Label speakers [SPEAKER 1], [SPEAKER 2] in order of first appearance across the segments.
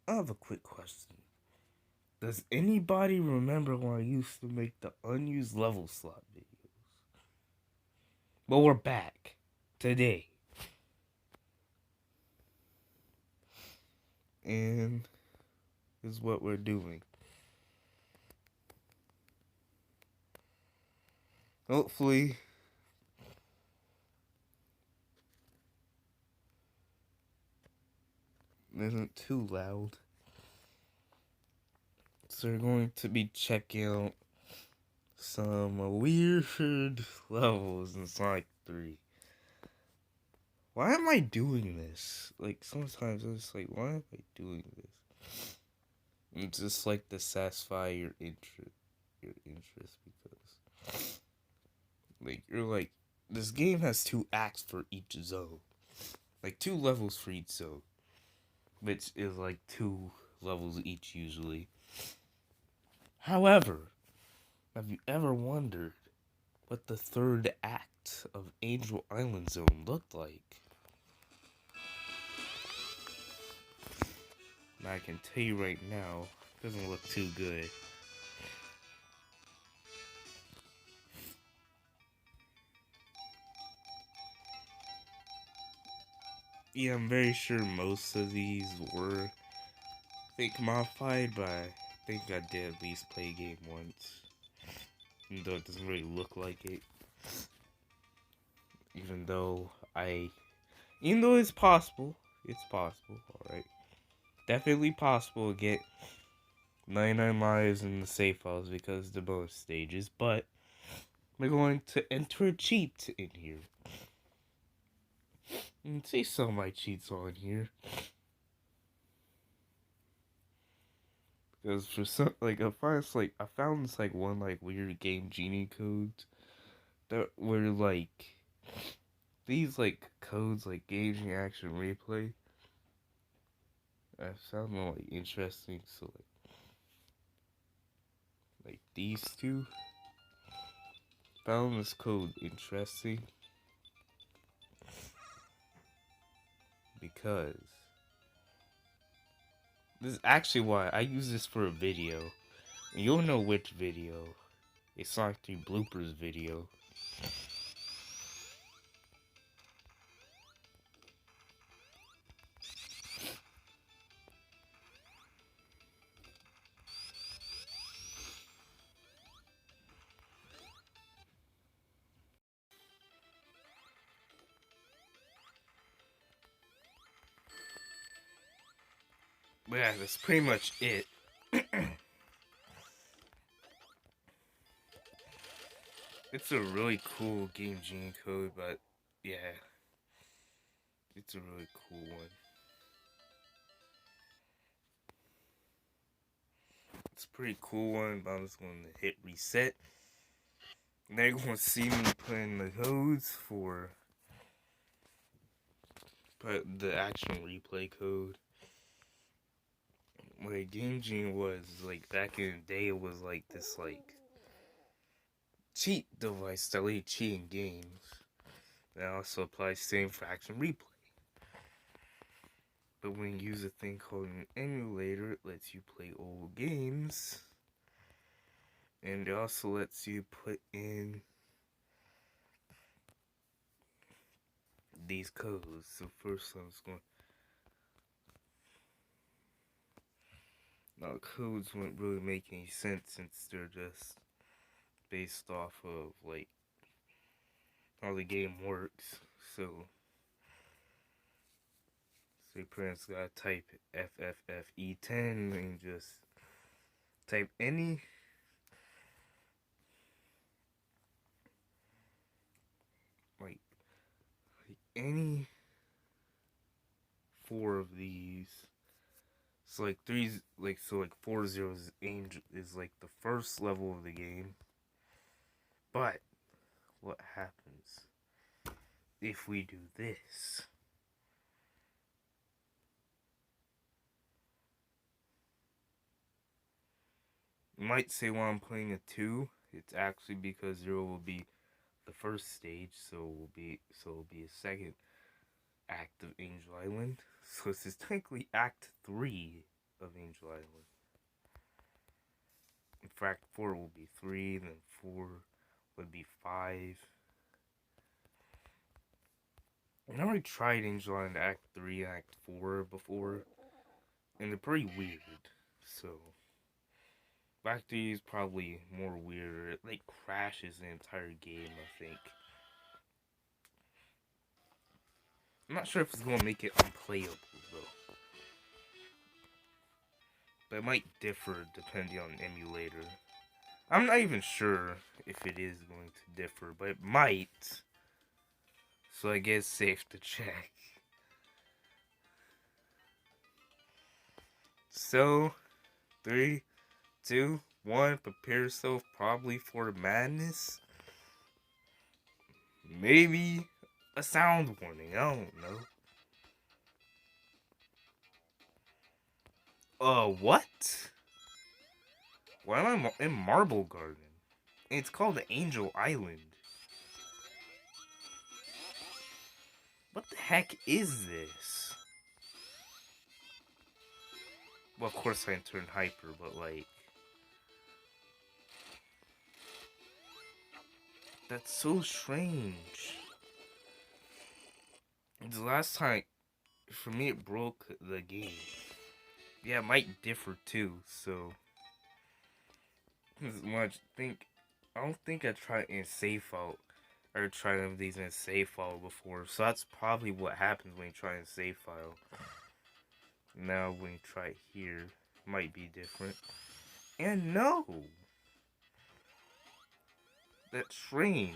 [SPEAKER 1] I have a quick question. Does anybody remember when I used to make the unused level slot videos? Well, we're back today. And this is what we're doing. Hopefully, it isn't too loud. So we're going to be checking out some weird levels in Sonic 3. Why am I doing this? Like, sometimes I'm just like, why am I doing this? It's just like to satisfy your interest because, like, you're like, this game has 2 acts for each zone. Like, 2 levels for each zone. Which is like 2 levels each usually. However, have you ever wondered what the 3rd act of Angel Island Zone looked like? And I can tell you right now, it doesn't look too good. Yeah, I'm very sure most of these were fake modified, but I think I did at least play a game once. Even though it doesn't really look like it. Even though it's possible, alright. Definitely possible to get 99 lives in the safe house because of the bonus stages, but we're going to enter a cheat in here. And see some of my cheats on here. Because for some, like, I found this, like, one, like, weird Game Genie codes that were, like, these, like, codes, like, gauging action replay. I found them, like, interesting, so, like these two. Found this code interesting because this is actually why I use this for a video. And you'll know which video. A Sonic 3 bloopers video. But yeah, that's pretty much it. It's a really cool Game Genie code, but yeah, it's a really cool one. It's a pretty cool one, but I'm just going to hit reset. And they're going to see me putting the codes for the action replay code. What Game Genie was, like, back in the day, it was like this, like, cheat device that let you cheat in games. That also applies same for action replay. But when you use a thing called an emulator, it lets you play old games. And it also lets you put in these codes. So first I'm just going... Now codes wouldn't really make any sense since they're just based off of, like, how the game works. So your parents gotta type FFFE10 and just type any like any 4 of these. So like 4 zeros is like the first level of the game. But what happens if we do this? You might say why I'm playing a 2. It's actually because 0 will be the first stage, so it'll be a second act of Angel Island. So this is technically Act 3 of Angel Island. In fact, 4 will be 3, then 4 would be 5. I already tried Angel Island Act 3, Act 4 before, and they're pretty weird. So, Act 3 is probably more weird. It like crashes the entire game, I think. I'm not sure if it's gonna make it unplayable though. But it might differ depending on the emulator. I'm not even sure if it is going to differ, but it might. So I guess it's safe to check. So, 3, 2, 1, prepare yourself probably for madness. Maybe a sound warning, I don't know. What? Why am I in Marble Garden? It's called the Angel Island. What the heck is this? Well, of course I turned hyper, but like... That's so strange. The last time, for me, it broke the game. Yeah, it might differ too, so... I don't think I tried in save file or tried one of these in save file before, so that's probably what happens when you try in save file. Now when you try it here, it might be different. And no! That's strange.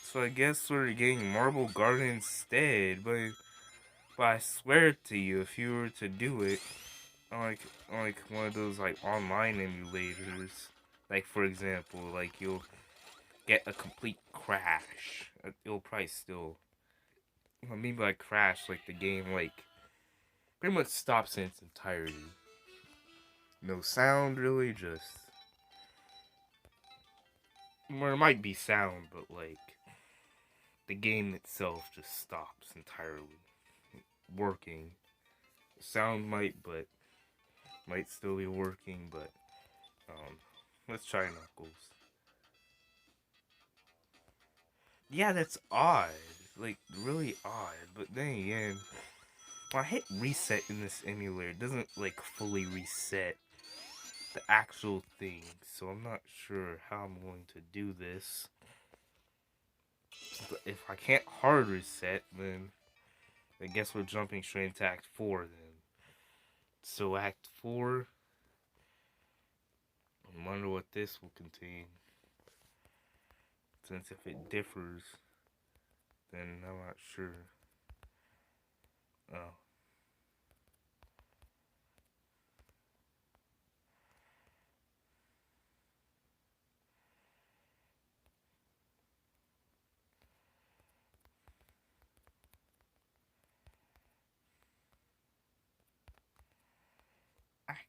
[SPEAKER 1] So I guess we're getting Marble Garden instead, but I swear to you, if you were to do it, on like one of those like online emulators, like for example, like you'll get a complete crash. It'll probably still, what I mean by crash, like the game like pretty much stops in its entirety. No sound really, just, or it might be sound, but like the game itself just stops entirely working. Sound might still be working, but let's try Knuckles. Yeah, that's odd. Like, really odd. But then again, when I hit reset in this emulator, it doesn't, like, fully reset the actual thing. So I'm not sure how I'm going to do this. But if I can't hard reset, then I guess we're jumping straight into Act 4 then. So Act 4, I wonder what this will contain. Since if it differs, then I'm not sure. Oh. Act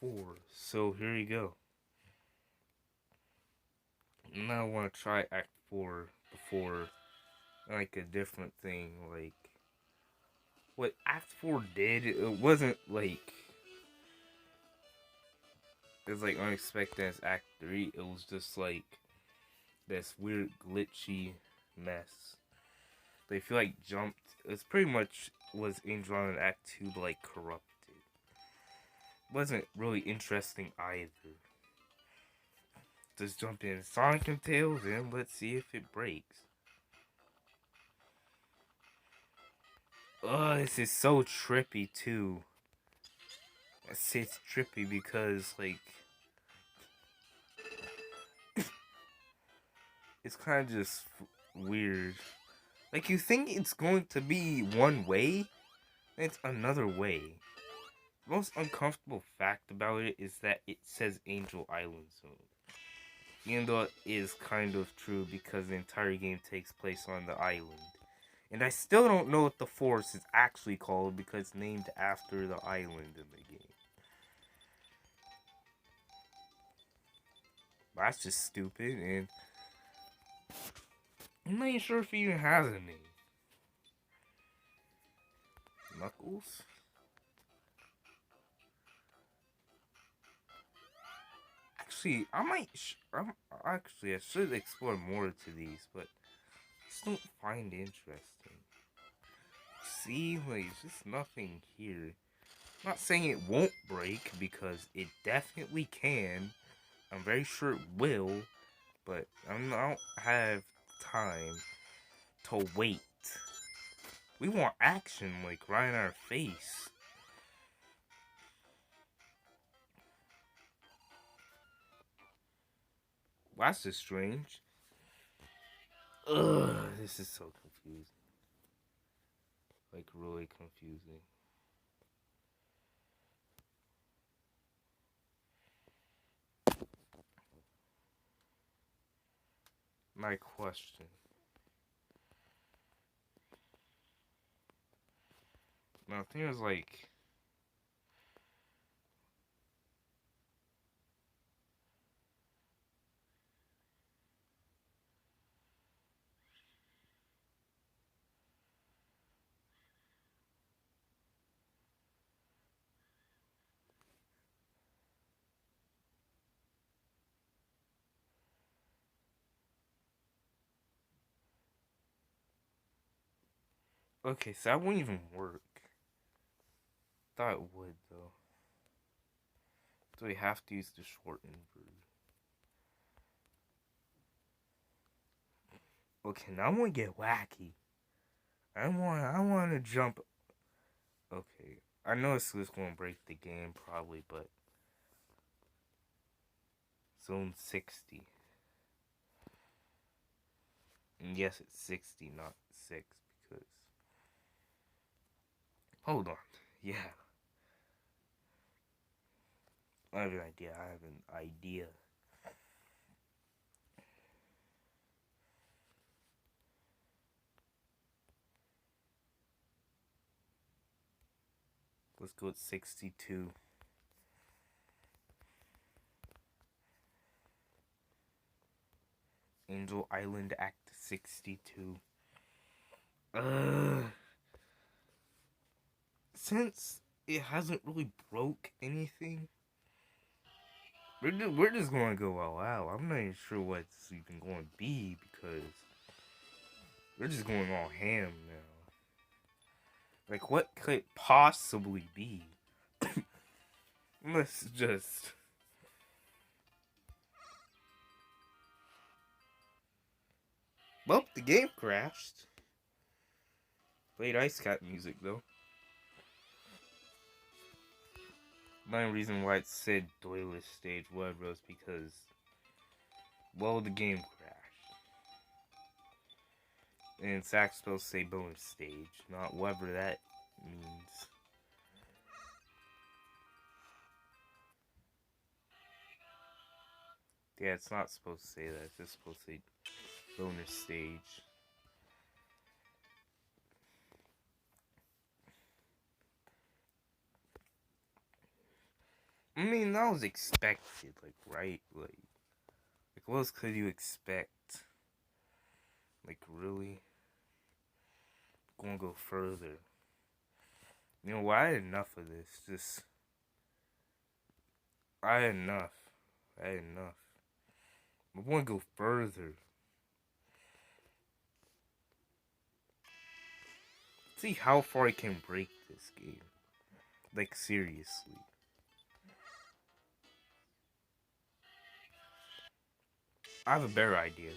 [SPEAKER 1] 4. So here you go. Now I want to try Act 4 before, like, a different thing. Like, what Act 4 did, it wasn't like as like unexpected as Act 3. It was just like this weird glitchy mess. They feel like jumped. It's pretty much was Angel Island Act 2, but like corrupted. Wasn't really interesting either. Just jump in Sonic and Tails and let's see if it breaks. This is so trippy too. I say it's trippy because like it's kind of just weird. Like you think it's going to be one way, and it's another way. The most uncomfortable fact about it is that it says Angel Island Zone. Even though it is kind of true because the entire game takes place on the island. And I still don't know what the forest is actually called because it's named after the island in the game. That's just stupid, and I'm not even sure if he even has a name. Knuckles? Actually, I should explore more to these, but I just don't find it interesting. See, like, it's just nothing here. I'm not saying it won't break, because it definitely can. I'm very sure it will, but I don't have time to wait. We want action, like, right in our face. Well, that's just strange. Ugh, this is so confusing. Like, really confusing. My question. Now, the thing is, like, okay, so that won't even work. Thought it would, though. So we have to use the shortened version. Okay, now I'm gonna get wacky. I want to jump. Okay, I know it's just gonna break the game probably, but zone 60. And yes, it's 60, not 6, because hold on. Yeah, I have an idea. I have an idea. Let's go at 62. Angel Island Act 62. Uh, since it hasn't really broke anything, we're just gonna go all out. I'm not even sure what's even going to be, because we're just going all ham now. Like, what could it possibly be? Let's just. Well, the game crashed. Played Ice Cat music, though. My reason why it said Doyless Stage, whatever, was because, well, the game crashed. And it's actually supposed to say bonus stage, not whatever that means. Yeah, it's not supposed to say that. It's just supposed to say bonus stage. I mean, that was expected, like, right? Like what else could you expect? Like, really? Gonna go further. You know what? I had enough of this. I had enough. I had enough. I want to go further. See how far I can break this game. Like, seriously. I have a better idea.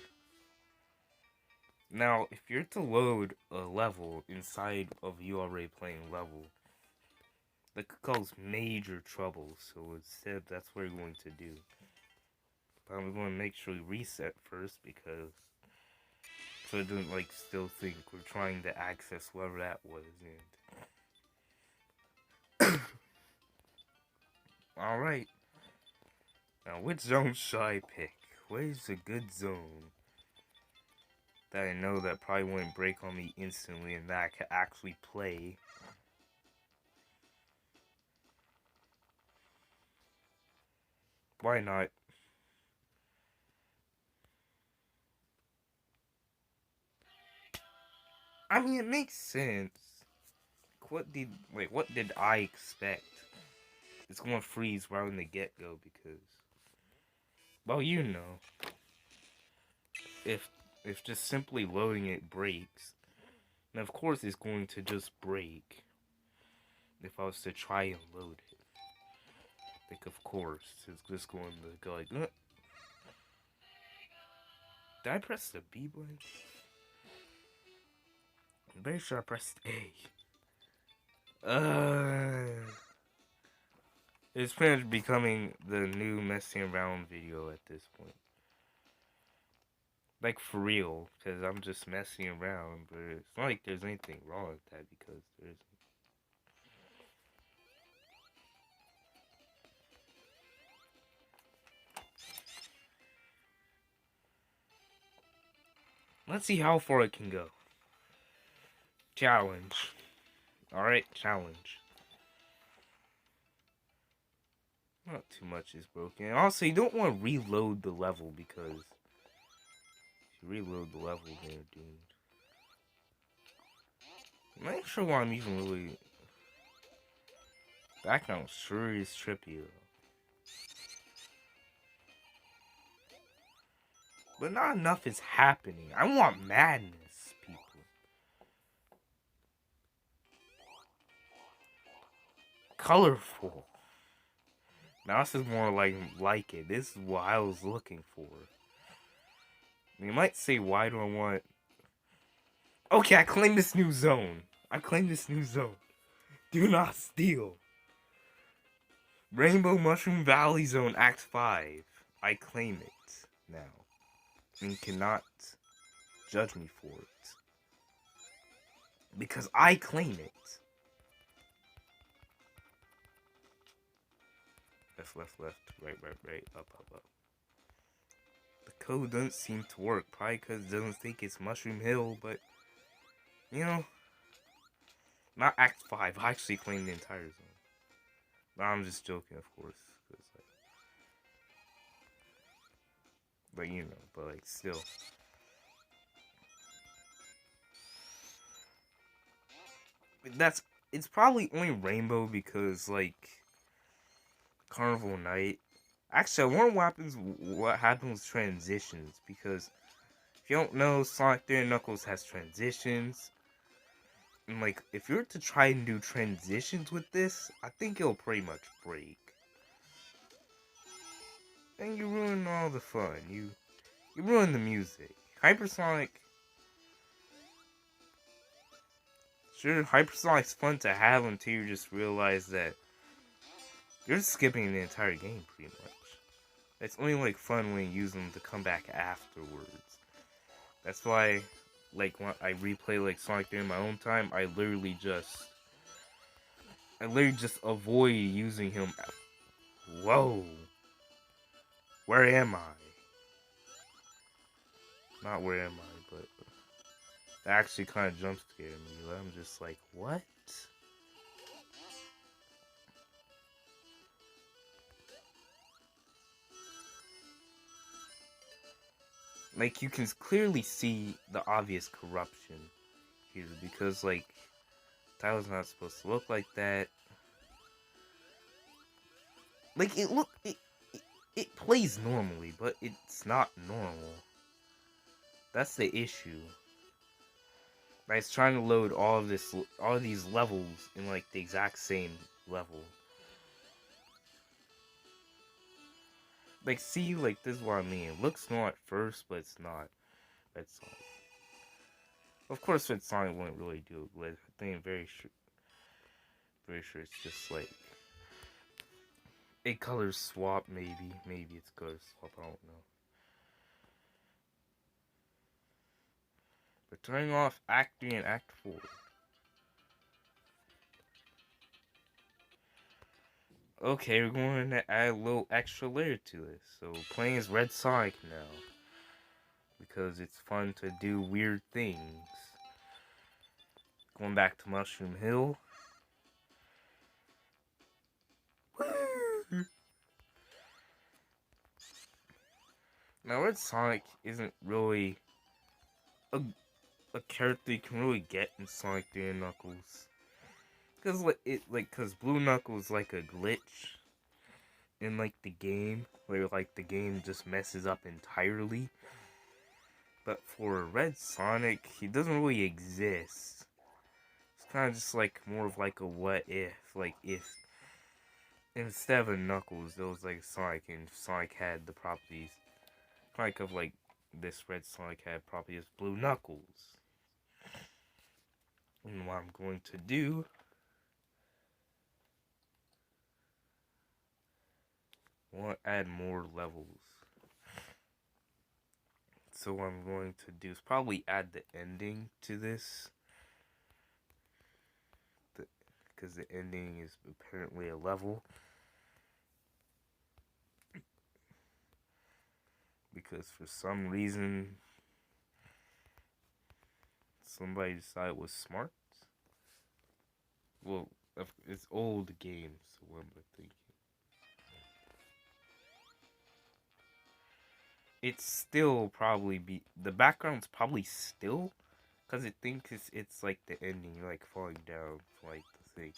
[SPEAKER 1] Now, if you're to load a level inside of you already playing level, that could cause major trouble. So instead, that's what we're going to do. But I'm going to make sure we reset first, because so it doesn't, like, still think we're trying to access whatever that was. And all right. Now, which zone should I pick? Where's a good zone that I know that probably wouldn't break on me instantly and that I could actually play? Why not? I mean, it makes sense. What did I expect? It's gonna freeze right in the get-go, because Well, you know, if if just simply loading it breaks, then of course it's going to just break. If I was to try and load it, like of course it's just going to go like. Did I press the B button? I'm very sure I pressed A. It's pretty much becoming the new messing around video at this point. Like for real, because I'm just messing around, but it's not like there's anything wrong with that because there isn't. Let's see how far it can go. Challenge. Alright, challenge. Not too much is broken. Also, you don't want to reload the level because if you reload the level, then you're doomed. I'm not sure why I'm even really. Background sure is trippy though. But not enough is happening. I want madness, people. Colorful. Now this is more like it. This is what I was looking for. You might say, why do I want... Okay, I claim this new zone. I claim this new zone. Do not steal. Rainbow Mushroom Valley Zone Act 5. I claim it now. And you cannot judge me for it. Because I claim it. Left, right, up. The code doesn't seem to work. Probably because it doesn't think it's Mushroom Hill, but... You know... Not Act 5. I actually claimed the entire zone. No, I'm just joking, of course. But you know, but like still. It's probably only Rainbow because like Carnival Night. Actually, I wonder what happens with transitions because if you don't know, Sonic 3 and Knuckles has transitions. And like if you were to try and do transitions with this, I think it'll pretty much break. And you ruin all the fun. You ruin the music. Hypersonic. Sure, Hypersonic's fun to have until you just realize that you're skipping the entire game pretty much. It's only like fun when you use them to come back afterwards. That's why, like when I replay like Sonic 3 in my own time, I literally just avoid using him. Whoa, where am I? Not where am I, but that actually kind of jump scared me. I'm just like, what? Like, you can clearly see the obvious corruption here because, like, title's not supposed to look like that. Like, it plays normally, but it's not normal. That's the issue. Like, it's trying to load all of these levels in like the exact same level. Like, see, like this is what I mean. It looks normal at first, but it's not. Red Sonic. Of course, Red Sonic wouldn't really do it. But I think I'm very sure it's just like a color swap. Maybe it's color swap. I don't know. But turning off Act 3 and Act 4. Okay, we're going to add a little extra layer to this. So playing as Red Sonic now. Because it's fun to do weird things. Going back to Mushroom Hill. Now Red Sonic isn't really a character you can really get in Sonic 3 and Knuckles. Cause Blue Knuckles is like a glitch. in like the game where like the game just messes up entirely. But for Red Sonic, he doesn't really exist. It's kind of just like more of like a what if, like if instead of a Knuckles, there was like Sonic, and Sonic had the properties like of like this Red Sonic had properties Blue Knuckles. And what I'm going to do, I want to add more levels. So what I'm going to do is probably add the ending to this, because the ending is apparently a level. Because for some reason, somebody decided it was smart. Well, it's old games, so what am I thinking? It's still probably the background's probably still, because it thinks it's like the ending, like falling down, like the thing.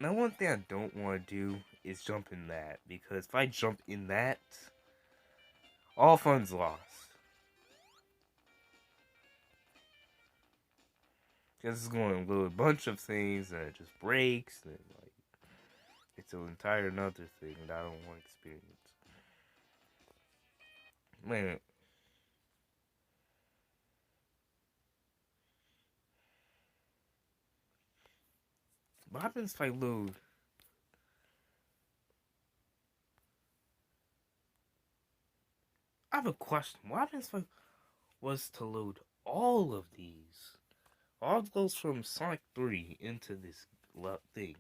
[SPEAKER 1] Now, one thing I don't want to do is jump in that, because if I jump in that, all fun's lost. Because it's going to load a bunch of things, and it just breaks, and like it's an entire another thing that I don't want to experience. Man, what happens if I load? I have a question. What happens if I was to load all of these? All those from Sonic 3 into this thing.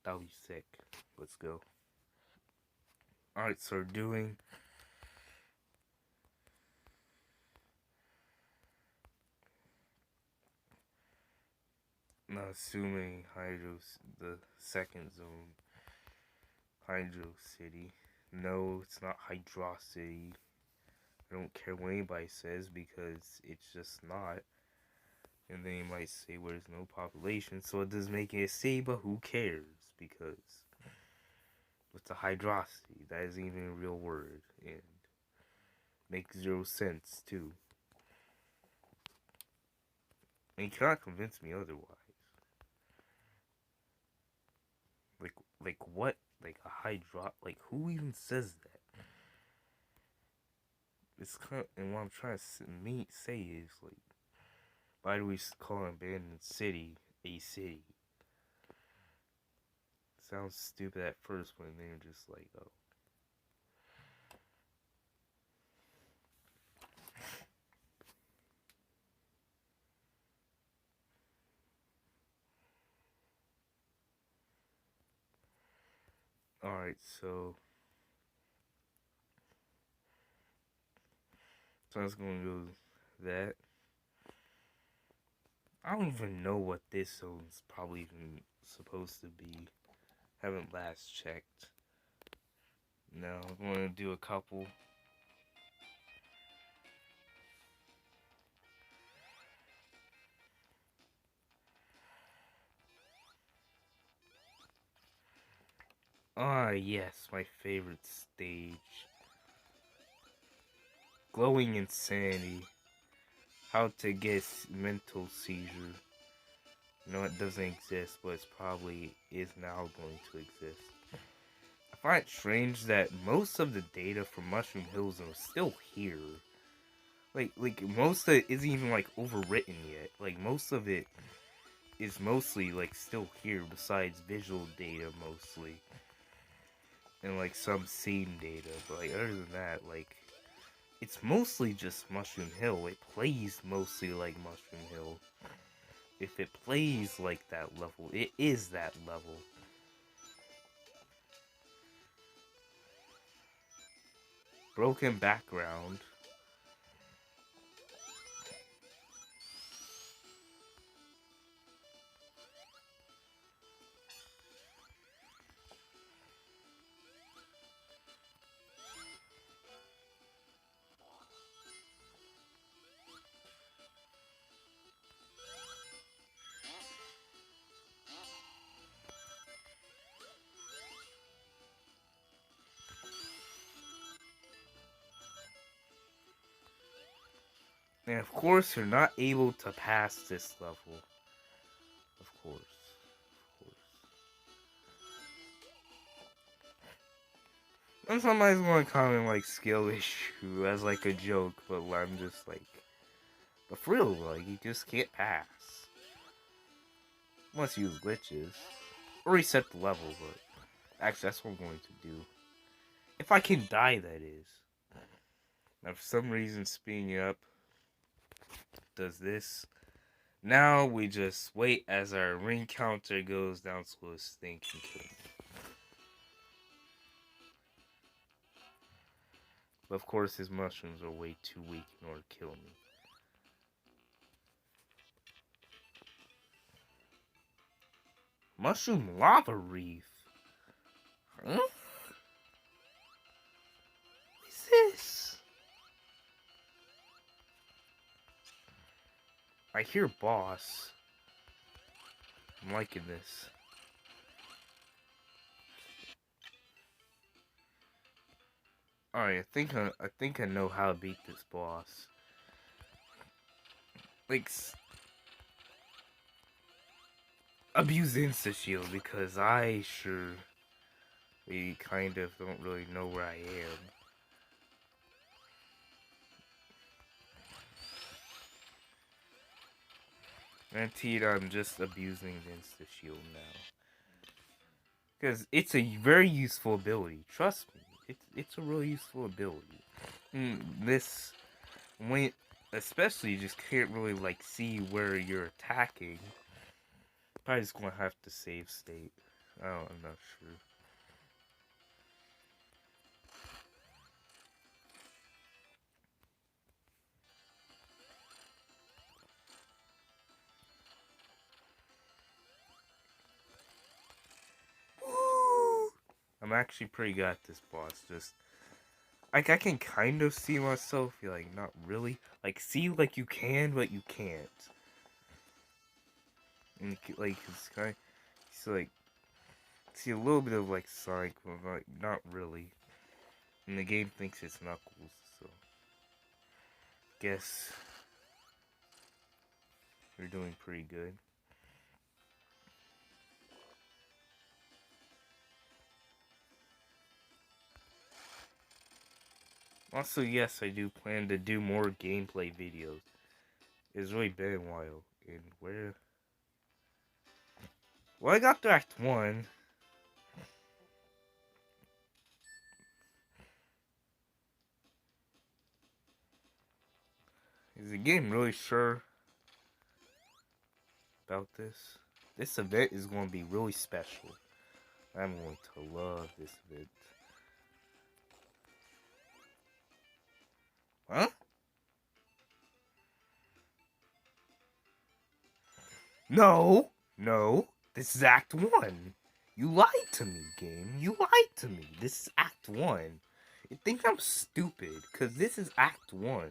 [SPEAKER 1] That would be sick. Let's go. Alright, so we're doing. Now, assuming the second zone, Hydro City. No, it's not Hydrocity. I don't care what anybody says because it's just not. And then you might say, well, there's no population, so it doesn't make any sense, but who cares? Because it's a Hydrocity. That isn't even a real word. And makes zero sense, too. And you cannot convince me otherwise. Like what? Like a like who even says that? It's kind of, and what I'm trying to say is like, why do we call an abandoned city a city? Sounds stupid at first, but then you're just like, oh. Alright, so I was gonna go that. I don't even know what this zone's probably even supposed to be. Haven't last checked. No, I'm gonna do a couple. Ah, yes, my favorite stage. Glowing Insanity. How to get mental seizure. You know, it doesn't exist, but it's probably is now going to exist. I find it strange that most of the data from Mushroom Hills is still here. Like most of it isn't even like overwritten yet. Like most of it is mostly like still here, besides visual data mostly, and like some scene data. But like other than that, like it's mostly just Mushroom Hill. It plays mostly like Mushroom Hill. If it plays like that level, it is that level. Broken background. And of course, you're not able to pass this level. Of course. And somebody's gonna comment like skill issue as like a joke, but I'm just like, but for real, like you just can't pass. Unless you use glitches. Or reset the level, but actually that's what I'm going to do. If I can die, that is. Now for some reason speeding up does this. Now we just wait as our ring counter goes down so his thing can kill me. But of course his mushrooms are way too weak in order to kill me. Mushroom lava reef? Huh? What is this? I hear boss. I'm liking this. Alright, I think I know how to beat this boss. Like, abuse insta shield because I sure we kind of don't really know where I am. Guaranteed, I'm just abusing the insta shield now. Because it's a very useful ability. Trust me, it's a really useful ability. This, when, especially, you just can't really like see where you're attacking. Probably just gonna have to save state. I'm not sure. I'm actually pretty good at this boss. Just like I can kind of see myself, like not really. Like see like you can, but you can't. And like it's kind of, it's like see a little bit of like Sonic, but like not really. And the game thinks it's Knuckles, so guess you're doing pretty good. Also, yes, I do plan to do more gameplay videos. It's really been a while. And where? Well, I got to Act 1. Is the game really sure about this? This event is going to be really special. I'm going to love this event. Huh? No! No! This is Act 1! You lied to me, game. You lied to me. This is Act 1. You think I'm stupid, because this is Act 1.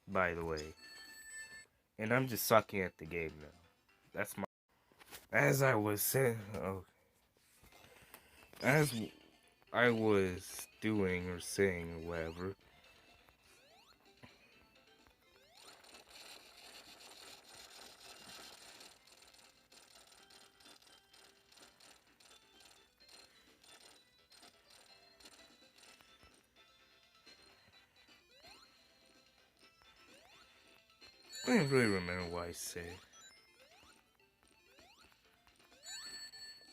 [SPEAKER 1] By the way. And I'm just sucking at the game now. That's my... As I was saying... Oh, as I was doing or saying or whatever... I don't really remember what I said.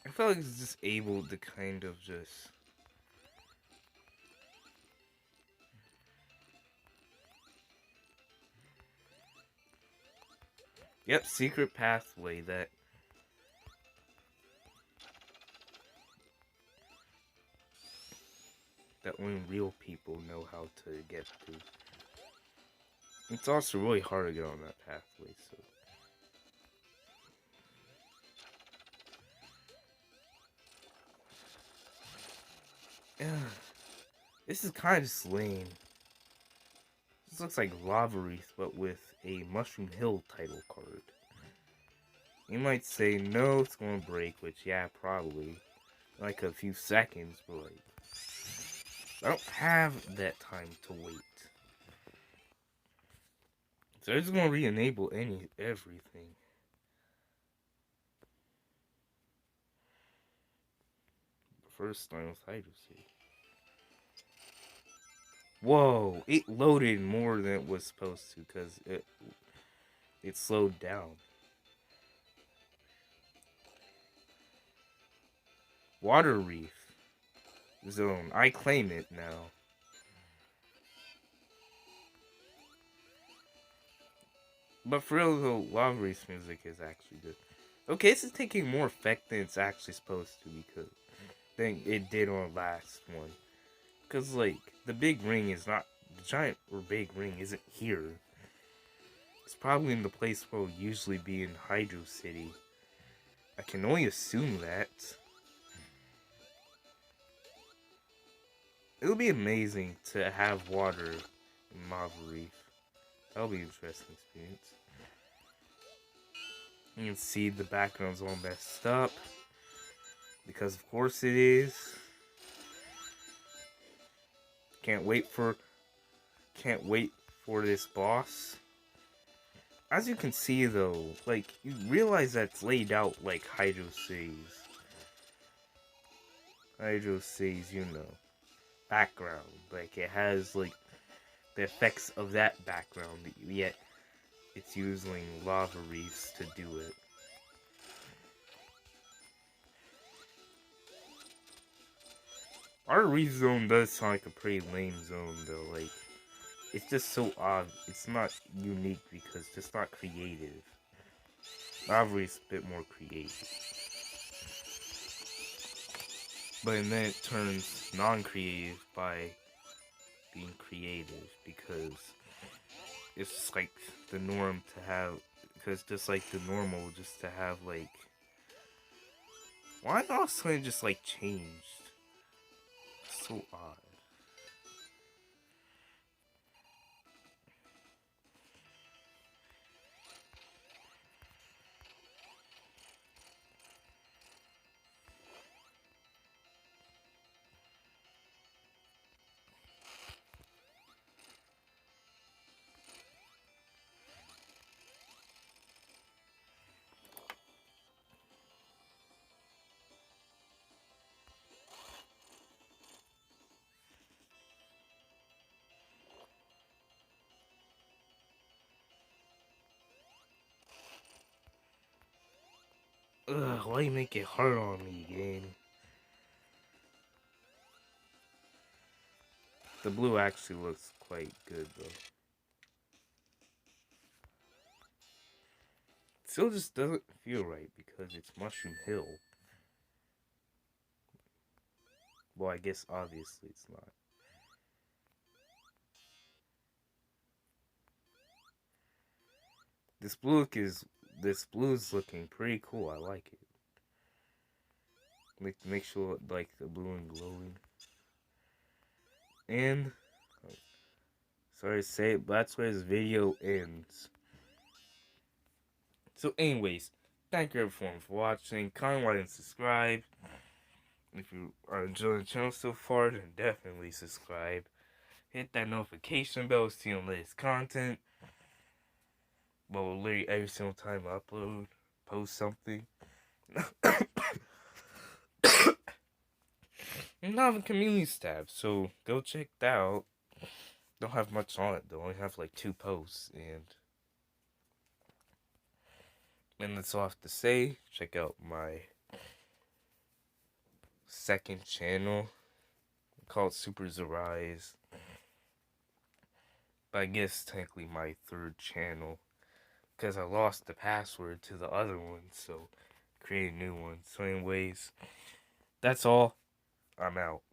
[SPEAKER 1] I felt like it's just able to kind of just... Yep, secret pathway that... that only real people know how to get to. It's also really hard to get on that pathway, so... Yeah. This is kind of lame. This looks like Lava Wreath, but with a Mushroom Hill title card. You might say, no, it's gonna break, which, yeah, probably. Like a few seconds, but like... I don't have that time to wait. So it's gonna re-enable everything. First time with Hydro City. Whoa! It loaded more than it was supposed to because it slowed down. Water Reef Zone. I claim it now. But for real though, Lava Reef music is actually good. Okay, this is taking more effect than it's actually supposed to because than it did on the last one. Cause like the big ring is not the giant or big ring isn't here. It's probably in the place where it will usually be in Hydro City. I can only assume that. It'll be amazing to have water in Lava Reef. That'll be an interesting experience. You can see the background's all messed up. Because of course it is. Can't wait for this boss. As you can see though, like you realize that's laid out like Hydro Cities. Hydro Cities, you know. Background. Like it has like the effects of that background, yet it's using lava reefs to do it. Our reef zone does sound like a pretty lame zone though, like it's just so odd. It's not unique because it's just not creative. Lava reef's a bit more creative. But then it turns non-creative by being creative because it's just like the norm to have, because just like the normal just to have like, why not something just like changed? It's so odd. Ugh, why you make it hard on me, game? The blue actually looks quite good though. Still just doesn't feel right because it's Mushroom Hill. Well, I guess obviously it's not. This blue is looking pretty cool. I like it. Make sure like the blue and glowing. And sorry to say it, but that's where this video ends. So anyways, thank you everyone for watching. Comment, like, and subscribe. If you are enjoying the channel so far, then definitely subscribe. Hit that notification bell to see the latest content. Well, literally every single time I post something. And I have a community tab, so go check that out. Don't have much on it though. I only have like 2 posts, and that's all I have to say. Check out my second channel called Super Zerais. But I guess technically my 3rd channel, because I lost the password to the other one, so create a new one. So anyways, that's all. I'm out.